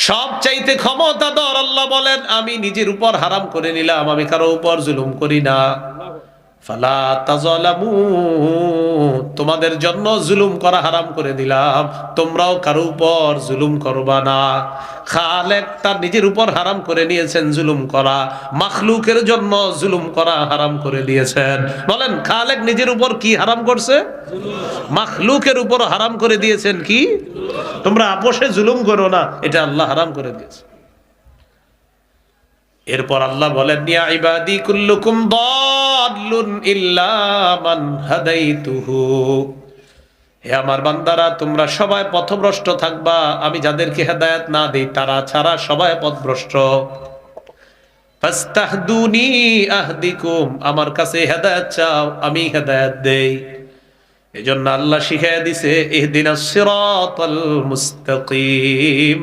সব চাইতে ক্ষমতাধর আল্লাহ বলেন, আমি নিজের উপর হারাম করে নিলাম, আমি কারো উপর জুলুম করি না। ফালা তাযালামু, তোমাদের জন্য জুলুম করা হারাম করে দিলাম, তোমরাও কারো উপর জুলুম করবা না। খালেক তার নিজের উপর হারাম করে নিয়েছেন জুলুম করা, মাখলুকের জন্য জুলুম করা হারাম করে দিয়েছেন। বলেন, খালেক নিজের উপর কি হারাম করছে? মাখলুকের উপর হারাম করে দিয়েছেন কি? তোমরা আপোষে জুলুম করো না, এটা আল্লাহ হারাম করে দিয়েছে। এরপর আল্লাহ বলেন, ইয়া ইবাদি কুল্লুকুম দাল্লুন ইল্লা মান হাদাইতুহু, হে আমার বান্দারা, তোমরা সবাই পথভ্রষ্ট থাকবা, আমি যাদেরকে হেদায়েত না দেই তারা ছাড়া সবাই পথভ্রষ্ট। ফাস্তাহদুনি আহদিকুম, আমার কাছে হেদায়েত চাও, আমি হেদায়েত দেই। এজন্য আল্লাহ শিখাইয়া দিছে, ইহদিনাস সিরাতাল মুস্তাকিম।